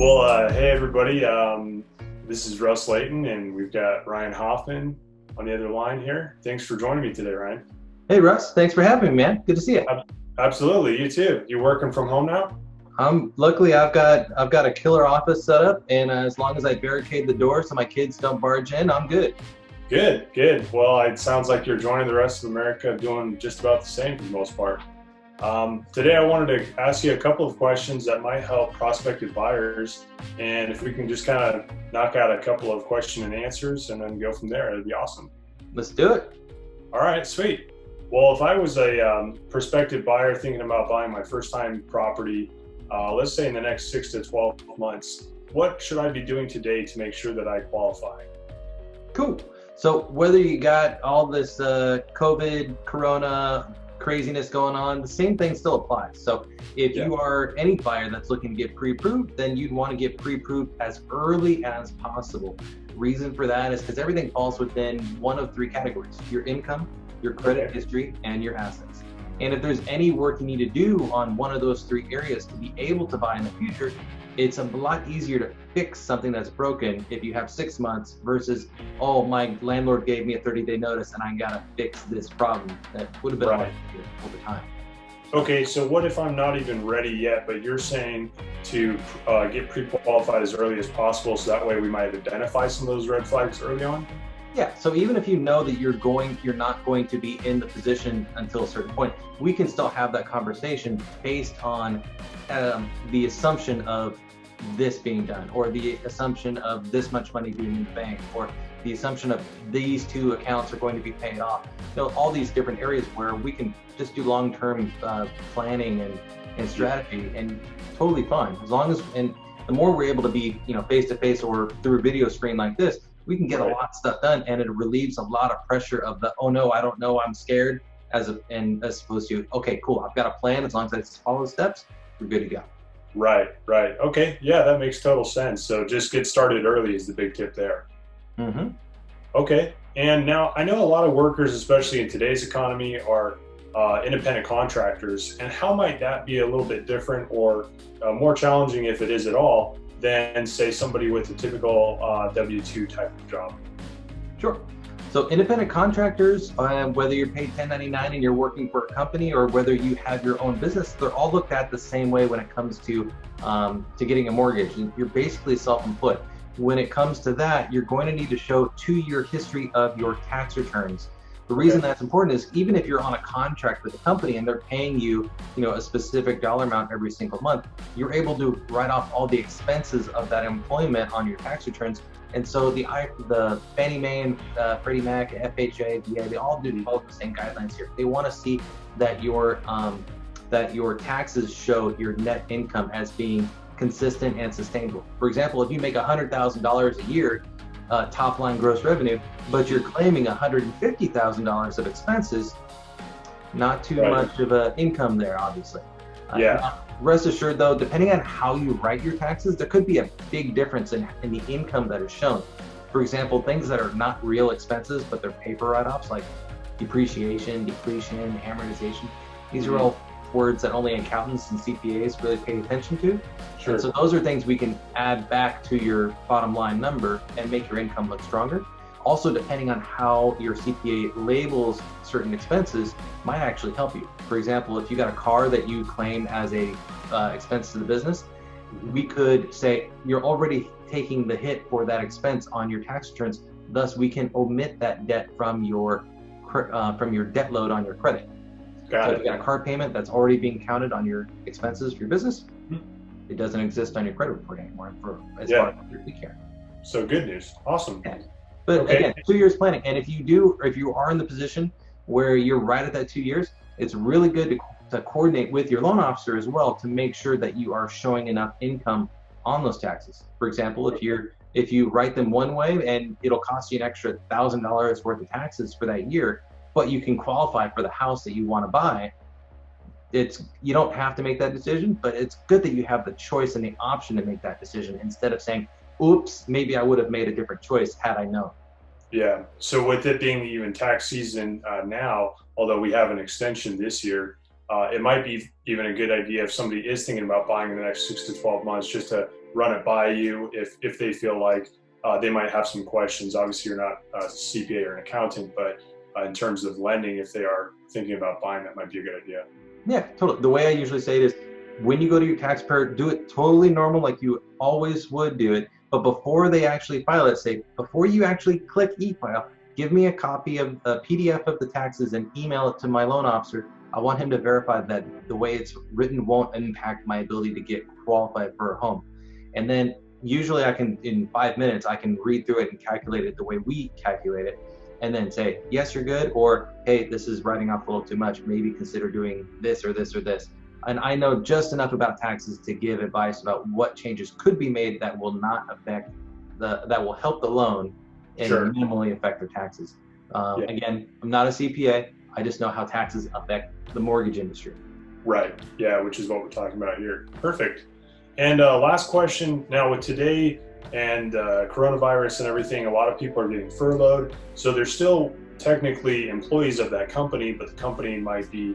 Hey everybody. This is Russ Layton, and we've got Ryan Hoffman on the other line here. Thanks for joining me today, Ryan. Hey Russ, thanks for having me, man. Good to see you. Absolutely, you too. You working from home now? Luckily I've got a killer office set up, and as long as I barricade the door so my kids don't barge in, I'm good. Good, good. Well, it sounds like you're joining the rest of America doing just about the same for the most part. Today I wanted to ask you a couple of questions that might help prospective buyers, and if we can just kind of knock out a couple of question and answers and then go from there, it'd be awesome. Let's do it. All right, sweet. Well, if I was a prospective buyer thinking about buying my first time property, let's say in the next 6 to 12 months, what should I be doing today to make sure that I qualify? Cool. So whether you got all this COVID, Corona craziness going on, the same thing still applies. So if you are any buyer that's looking to get pre-approved, then you'd want to get pre-approved as early as possible. Reason for that is because everything falls within one of three categories: your income, your credit history, and your assets. And if there's any work you need to do on one of those three areas to be able to buy in the future, it's a lot easier to fix something that's broken if you have 6 months versus, oh, my landlord gave me a 30-day notice and I gotta fix this problem. That would have been a lot easier over time. Okay, so what if I'm not even ready yet, but you're saying to get pre-qualified as early as possible, so that way we might identify some of those red flags early on? Yeah, so even if you know that you're not going to be in the position until a certain point, we can still have that conversation based on the assumption of this being done, or the assumption of this much money being in the bank, or the assumption of these two accounts are going to be paid off. You know, all these different areas where we can just do long-term planning and strategy, and totally fine. As long as, and the more we're able to be, face-to-face or through a video screen like this, we can get a lot of stuff done, and it relieves a lot of pressure of the, oh no, I don't know, I'm scared, as opposed to, okay, cool, I've got a plan, as long as I follow the steps, we're good to go. Right. Okay, yeah, that makes total sense. So just get started early is the big tip there. Mm-hmm. Okay, and now I know a lot of workers, especially in today's economy, are independent contractors, and how might that be a little bit different or more challenging, if it is at all, than say somebody with a typical W-2 type of job? Sure. So independent contractors, whether you're paid 1099 and you're working for a company, or whether you have your own business, they're all looked at the same way when it comes to getting a mortgage. You're basically self-employed. When it comes to that, you're going to need to show 2-year history of your tax returns. The reason that's important is even if you're on a contract with a company and they're paying you, a specific dollar amount every single month, you're able to write off all the expenses of that employment on your tax returns. And so the Fannie Mae and Freddie Mac, FHA, VA, they all follow the same guidelines here. They want to see that your taxes show your net income as being consistent and sustainable. For example, if you make $100,000 a year top line gross revenue, but you're claiming $150,000 of expenses, not too much of an income there, obviously. Rest assured though, depending on how you write your taxes, there could be a big difference in the income that is shown. For example, things that are not real expenses, but they're paper write-offs, like depreciation, depletion, amortization. These are all words that only accountants and CPAs really pay attention to. Sure. And so those are things we can add back to your bottom line number and make your income look stronger. Also, depending on how your CPA labels certain expenses, might actually help you. For example, if you got a car that you claim as a expense to the business, we could say you're already taking the hit for that expense on your tax returns. Thus, we can omit that debt from your debt load on your credit. So if you got a car payment that's already being counted on your expenses for your business, it doesn't exist on your credit report anymore as far as your fee care. So good news. Awesome. Yeah. But again, 2 years planning. And if you are in the position where you're right at that 2 years, it's really good to coordinate with your loan officer as well to make sure that you are showing enough income on those taxes. For example, if you write them one way and it'll cost you an extra $1,000 worth of taxes for that year, but you can qualify for the house that you want to buy, you don't have to make that decision, but it's good that you have the choice and the option to make that decision instead of saying, oops, maybe I would have made a different choice had I known. Yeah. So with it being even tax season now, although we have an extension this year, it might be even a good idea if somebody is thinking about buying in the next 6 to 12 months, just to run it by you if they feel like they might have some questions. Obviously, you're not a CPA or an accountant, but in terms of lending, if they are thinking about buying, that might be a good idea. Yeah, totally. The way I usually say it is, when you go to your tax preparer, do it totally normal, like you always would do it. But before they actually file it, say, before you actually click e-file, give me a copy of a PDF of the taxes and email it to my loan officer. I want him to verify that the way it's written won't impact my ability to get qualified for a home. And then usually I can, in 5 minutes, I can read through it and calculate it the way we calculate it. And then say, yes, you're good, or hey, this is writing off a little too much. Maybe consider doing this or this or this. And I know just enough about taxes to give advice about what changes could be made that will not affect that will help the loan and Sure. minimally affect their taxes. Yeah. Again, I'm not a CPA. I just know how taxes affect the mortgage industry. Right. Yeah, which is what we're talking about here. Perfect. And last question. Now with today and coronavirus and everything, a lot of people are getting furloughed. So they're still technically employees of that company, but the company might be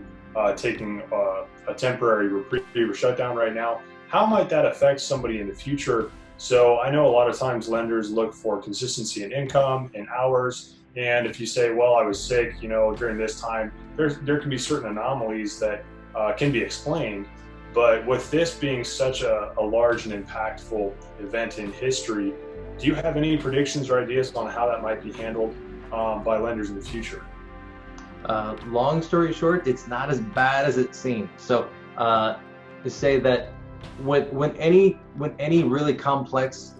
taking a temporary reprieve or shutdown right now. How might that affect somebody in the future? So I know a lot of times lenders look for consistency in income and hours. And if you say, well, I was sick, during this time, there can be certain anomalies that can be explained. But with this being such a large and impactful event in history, do you have any predictions or ideas on how that might be handled by lenders in the future? Long story short, it's not as bad as it seems. So to say that when any really complex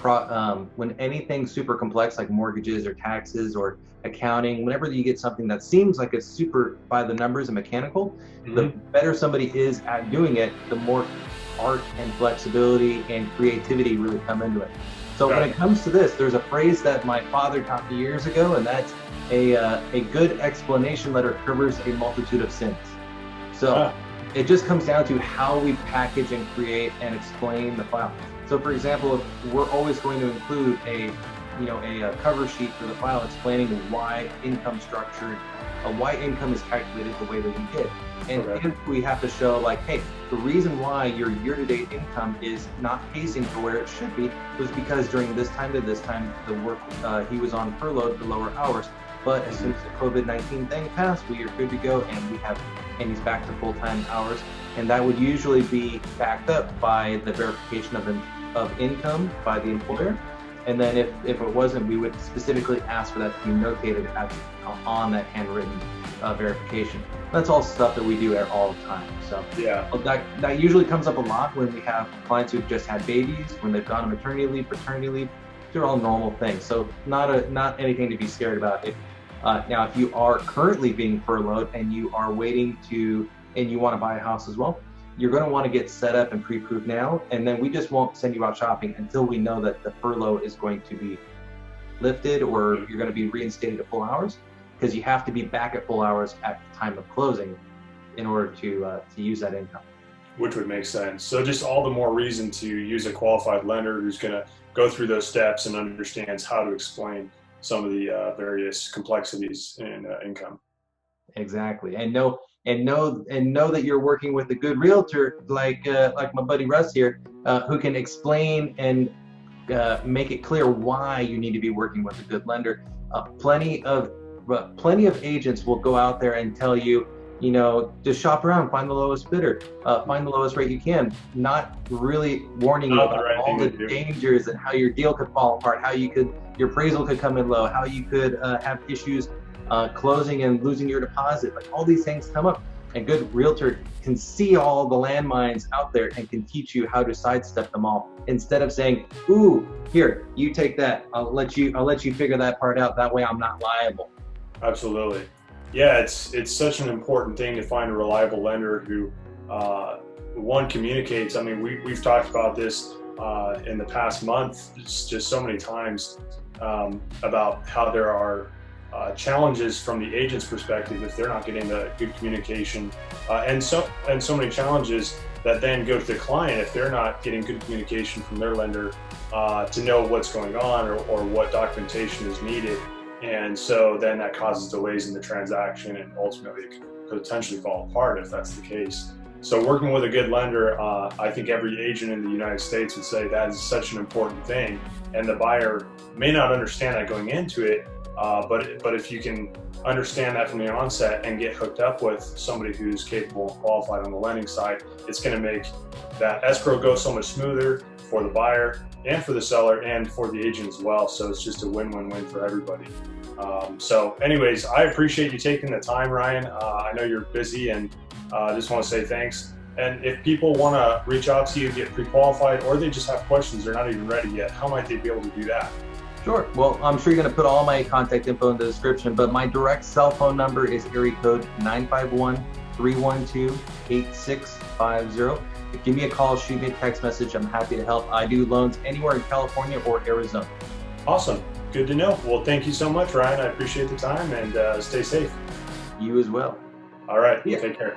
when anything super complex like mortgages or taxes or accounting, whenever you get something that seems like it's super by the numbers and mechanical, the better somebody is at doing it, the more art and flexibility and creativity really come into it. So when it comes to this, there's a phrase that my father taught me years ago, and that's a good explanation letter covers a multitude of sins. So it just comes down to how we package and create and explain the file. So for example, we're always going to include a cover sheet for the file explaining why income structured, why income is calculated the way that we did. And if we have to show like, hey, the reason why your year-to-date income is not pacing for where it should be was because during this time to this time, the work he was on furloughed for lower hours. But as soon as the COVID-19 thing passed, we are good to go, and he's back to full-time hours. And that would usually be backed up by the verification of income by the employer. And then if it wasn't, we would specifically ask for that to be notated on that handwritten verification. That's all stuff that we do all the time. So yeah, that usually comes up a lot when we have clients who've just had babies, when they've gone on maternity leave, paternity leave. They're all normal things. So not anything to be scared about. Now, if you are currently being furloughed and you are waiting and you want to buy a house as well, you're going to want to get set up and pre-approved now, and then we just won't send you out shopping until we know that the furlough is going to be lifted or you're going to be reinstated to full hours, because you have to be back at full hours at the time of closing in order to use that income. Which would make sense. So just all the more reason to use a qualified lender who's going to go through those steps and understands how to explain some of the various complexities in income. Exactly, and know that you're working with a good realtor like my buddy Russ here, who can explain and make it clear why you need to be working with a good lender. Plenty of agents will go out there and tell you, just shop around, find the lowest bidder, find the lowest rate you can, not really warning you about all the dangers and how your deal could fall apart, how your appraisal could come in low, how you could have issues closing and losing your deposit. Like all these things come up. A good realtor can see all the landmines out there and can teach you how to sidestep them all, instead of saying, ooh, here, you take that, I'll let you figure that part out, that way I'm not liable. Absolutely. Yeah, it's such an important thing to find a reliable lender who one communicates. I mean, we've talked about this in the past month just so many times about how there are challenges from the agent's perspective if they're not getting the good communication, and so many challenges that then go to the client if they're not getting good communication from their lender to know what's going on or what documentation is needed. And so then that causes delays in the transaction, and ultimately it can potentially fall apart if that's the case. So working with a good lender, I think every agent in the United States would say that is such an important thing, and the buyer may not understand that going into it, but if you can understand that from the onset and get hooked up with somebody who's capable and qualified on the lending side, it's going to make that escrow go so much smoother for the buyer and for the seller and for the agent as well. So it's just a win-win-win for everybody. So anyways, I appreciate you taking the time, Ryan. I know you're busy, and I just want to say thanks. And if people want to reach out to you, get pre-qualified, or they just have questions, they're not even ready yet, how might they be able to do that? Sure. Well, I'm sure you're going to put all my contact info in the description, but my direct cell phone number is area code 951-312-8650. Give me a call, shoot me a text message. I'm happy to help. I do loans anywhere in California or Arizona. Awesome. Good to know. Well, thank you so much, Ryan. I appreciate the time, and stay safe. You as well. All right. Yeah. Take care.